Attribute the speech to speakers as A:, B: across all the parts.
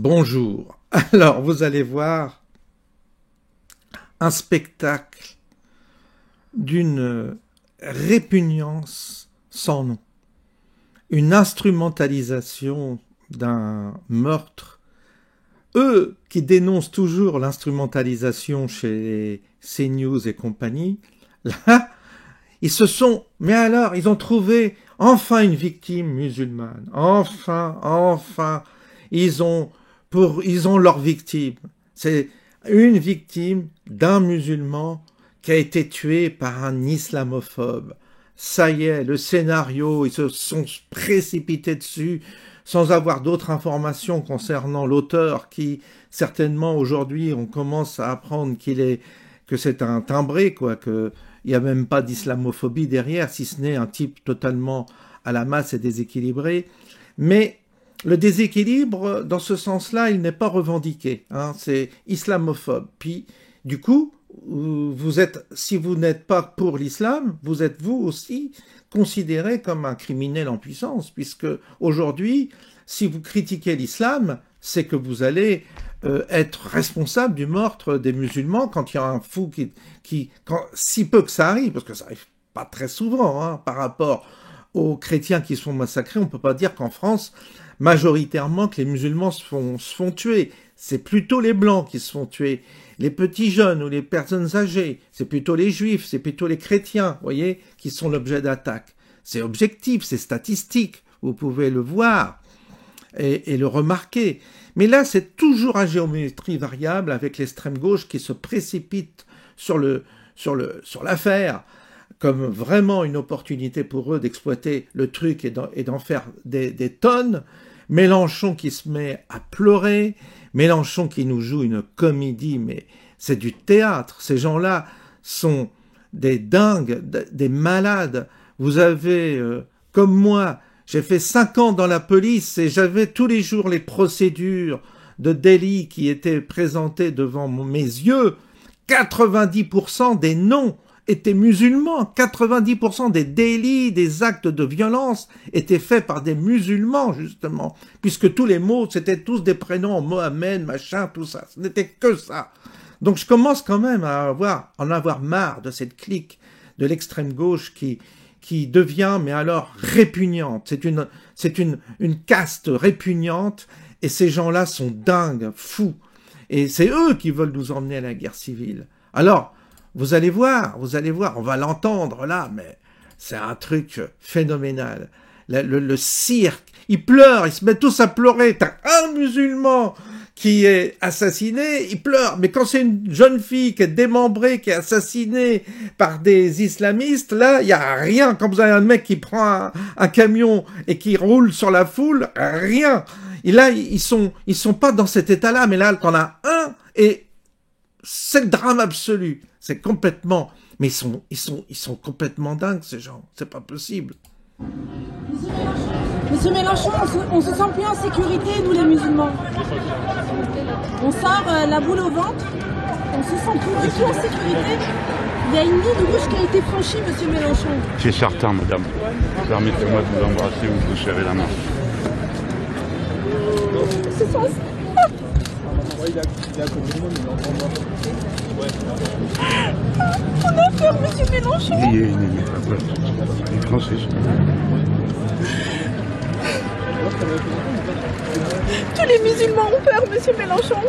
A: Bonjour. Alors, vous allez voir un spectacle d'une répugnance sans nom. Une instrumentalisation d'un meurtre. Eux qui dénoncent toujours l'instrumentalisation chez CNews et compagnie, là, ils se sont... Mais alors, ils ont trouvé enfin une victime musulmane. Enfin, ils ont leur victime. C'est une victime d'un musulman qui a été tué par un islamophobe. Ça y est, le scénario, ils se sont précipités dessus sans avoir d'autres informations concernant l'auteur qui, certainement, aujourd'hui, on commence à apprendre que c'est un timbré, quoi, qu'il n'y a même pas d'islamophobie derrière, si ce n'est un type totalement à la masse et déséquilibré. Mais le déséquilibre, dans ce sens-là, il n'est pas revendiqué. Hein, c'est islamophobe. Puis, du coup, si vous n'êtes pas pour l'islam, vous êtes vous aussi considéré comme un criminel en puissance, puisque aujourd'hui, si vous critiquez l'islam, c'est que vous allez être responsable du meurtre des musulmans quand il y a un fou si peu que ça arrive, parce que ça arrive pas très souvent, hein, par rapport aux chrétiens qui se font massacrer, on peut pas dire qu'en France, majoritairement, que les musulmans se font tuer. C'est plutôt les blancs qui se font tuer. Les petits jeunes ou les personnes âgées, c'est plutôt les juifs, c'est plutôt les chrétiens, voyez, qui sont l'objet d'attaques. C'est objectif, c'est statistique, vous pouvez le voir et le remarquer. Mais là, c'est toujours à géométrie variable avec l'extrême gauche qui se précipite sur l'affaire comme vraiment une opportunité pour eux d'exploiter le truc et d'en faire des tonnes. Mélenchon qui se met à pleurer, Mélenchon qui nous joue une comédie, mais c'est du théâtre. Ces gens-là sont des dingues, des malades. Vous avez, comme moi, j'ai fait 5 ans dans la police et j'avais tous les jours les procédures de délit qui étaient présentées devant mes yeux. 90% des noms étaient musulmans. 90% des délits, des actes de violence étaient faits par des musulmans, justement. Puisque tous les mots, c'était tous des prénoms, Mohamed, machin, tout ça. Ce n'était que ça. Donc je commence quand même à en avoir marre de cette clique de l'extrême gauche qui devient, mais alors, répugnante. C'est une caste répugnante, et ces gens-là sont dingues, fous. Et c'est eux qui veulent nous emmener à la guerre civile. Alors, vous allez voir, on va l'entendre là, mais c'est un truc phénoménal. Le cirque, ils pleurent, ils se mettent tous à pleurer. T'as un musulman qui est assassiné, il pleure. Mais quand c'est une jeune fille qui est démembrée, qui est assassinée par des islamistes, là, il n'y a rien. Quand vous avez un mec qui prend un camion et qui roule sur la foule, rien. Et là, ils sont pas dans cet état-là, mais là, qu'on a un, et c'est le drame absolu. C'est complètement, mais ils sont complètement dingues, ces gens. C'est pas possible.
B: Monsieur Mélenchon, on se sent plus en sécurité, nous les musulmans. On sort la boule au ventre, on se sent plus du tout en sécurité. Il y a une ligne rouge qui a été franchie, monsieur Mélenchon.
C: C'est certain, madame. Permettez-moi de vous embrasser ou de vous serrer la main.
B: C'est ça. On a peur, monsieur Mélenchon.
C: N'ayez pas peur. Les Français sont...
B: Tous les musulmans ont peur, monsieur Mélenchon.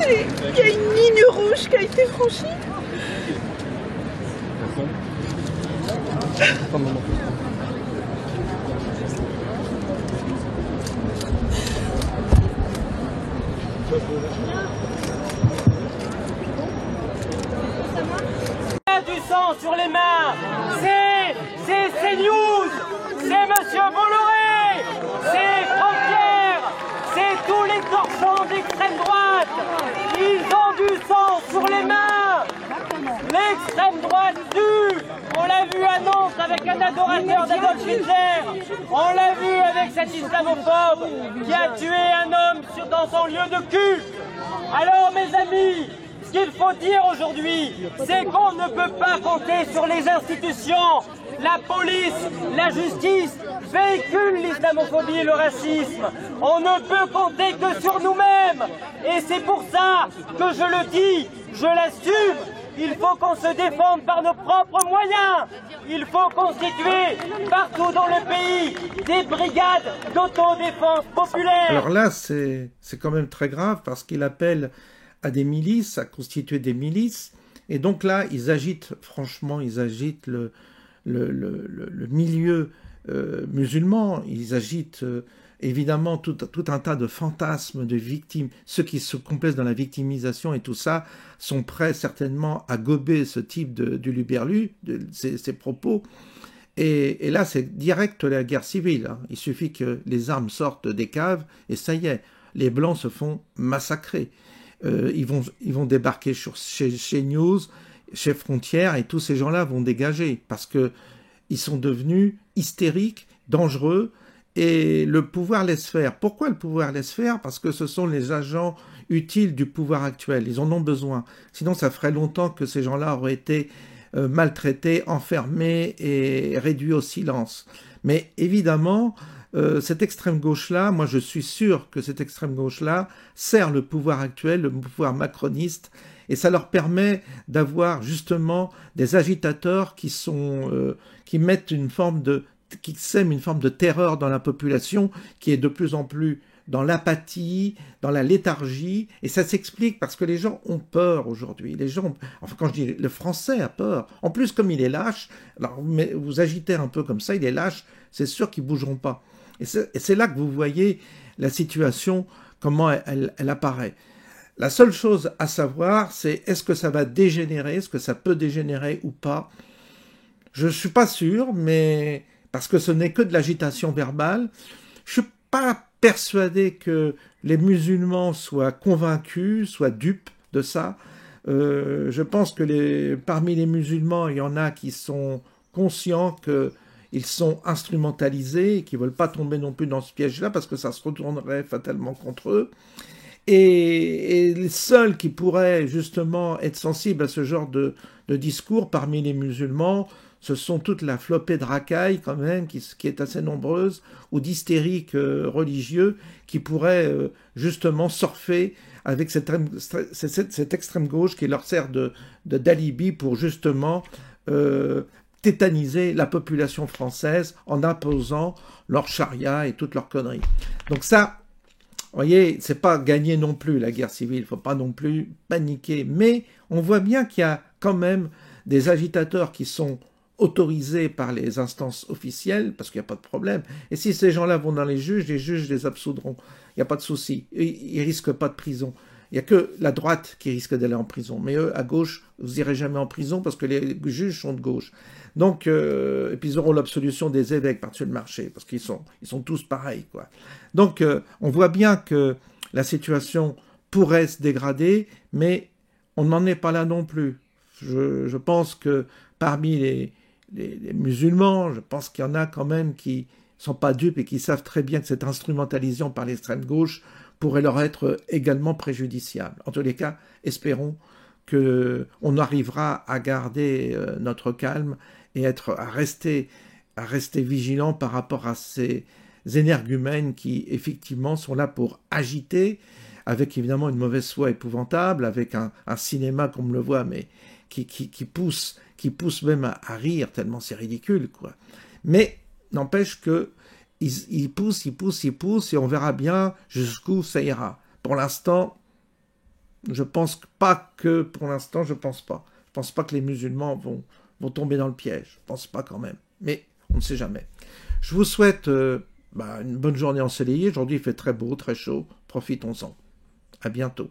B: Il y a une ligne rouge qui a été franchie.
D: Du sang sur les mains, c'est CNews, c'est Monsieur Bolloré. torchons d'extrême droite. Ils ont du sang sur les mains. L'extrême droite tue. On l'a vu à Nantes avec un adorateur d'Adolf Hitler. On l'a vu avec cet islamophobe qui a tué un homme dans son lieu de culte. Alors mes amis, ce qu'il faut dire aujourd'hui, c'est qu'on ne peut pas compter sur les institutions. La police, la justice véhiculent l'islamophobie et le racisme. On ne peut compter que sur nous-mêmes. Et c'est pour ça que je le dis, je l'assume. Il faut qu'on se défende par nos propres moyens. Il faut constituer partout dans le pays des brigades d'autodéfense populaire.
A: Alors là, c'est quand même très grave parce qu'il appelle à des milices, à constituer des milices. Et donc là, ils agitent, franchement, ils agitent le milieu musulman. Ils agitent évidemment tout un tas de fantasmes de victimes. Ceux qui se complaisent dans la victimisation et tout ça sont prêts certainement à gober ce type du luberlu, ces propos. Et là, c'est direct la guerre civile. Hein. Il suffit que les armes sortent des caves et ça y est, les Blancs se font massacrer. Ils vont débarquer chez News, chez Frontières, et tous ces gens-là vont dégager parce que ils sont devenus hystériques, dangereux, et le pouvoir laisse faire. Pourquoi le pouvoir laisse faire? Parce que ce sont les agents utiles du pouvoir actuel. Ils en ont besoin. Sinon, ça ferait longtemps que ces gens-là auraient été maltraités, enfermés et réduits au silence. Mais évidemment, cette extrême gauche-là, moi je suis sûr que cette extrême gauche-là sert le pouvoir actuel, le pouvoir macroniste, et ça leur permet d'avoir justement des agitateurs qui mettent qui sèment une forme de terreur dans la population, qui est de plus en plus dans l'apathie, dans la léthargie, et ça s'explique parce que les gens ont peur aujourd'hui. Enfin quand je dis le Français a peur, en plus comme il est lâche, alors vous agitez un peu comme ça, il est lâche, c'est sûr qu'ils bougeront pas. Et c'est là que vous voyez la situation, comment elle apparaît. La seule chose à savoir, c'est est-ce que ça va dégénérer, est-ce que ça peut dégénérer ou pas. Je ne suis pas sûr, mais parce que ce n'est que de l'agitation verbale. Je ne suis pas persuadé que les musulmans soient convaincus, soient dupes de ça. Je pense que parmi les musulmans, il y en a qui sont conscients qu'ils sont instrumentalisés et qui ne veulent pas tomber non plus dans ce piège-là parce que ça se retournerait fatalement contre eux. Et les seuls qui pourraient justement être sensibles à ce genre de discours parmi les musulmans, ce sont toute la flopée de racailles quand même, qui est assez nombreuse, ou d'hystériques religieux qui pourraient justement surfer avec cette extrême gauche qui leur sert d'alibi pour justement tétaniser la population française en imposant leur charia et toutes leurs conneries. Donc ça, vous voyez, c'est pas gagné non plus la guerre civile, il faut pas non plus paniquer, mais on voit bien qu'il y a quand même des agitateurs qui sont autorisés par les instances officielles, parce qu'il n'y a pas de problème. Et si ces gens-là vont dans les juges les absoudront. Il n'y a pas de souci. Ils ne risquent pas de prison. Il n'y a que la droite qui risque d'aller en prison. Mais eux, à gauche, vous n'irez jamais en prison parce que les juges sont de gauche. Donc, et puis ils auront l'absolution des évêques par-dessus le marché, parce qu'ils sont tous pareils, quoi. Donc, on voit bien que la situation pourrait se dégrader, mais on n'en est pas là non plus. Je pense que parmi les musulmans, je pense qu'il y en a quand même qui sont pas dupes et qui savent très bien que cette instrumentalisation par l'extrême gauche pourrait leur être également préjudiciable. En tous les cas, espérons qu'on arrivera à garder notre calme et à rester vigilant par rapport à ces énergumènes qui effectivement sont là pour agiter, avec évidemment une mauvaise foi épouvantable, avec un cinéma comme on le voit, mais qui pousse même à rire, tellement c'est ridicule, quoi. Mais n'empêche que ils poussent, et on verra bien jusqu'où ça ira. Pour l'instant, je pense pas. Je pense pas que les musulmans vont tomber dans le piège. Je pense pas quand même. Mais on ne sait jamais. Je vous souhaite une bonne journée ensoleillée. Aujourd'hui, il fait très beau, très chaud. Profitons-en. À bientôt.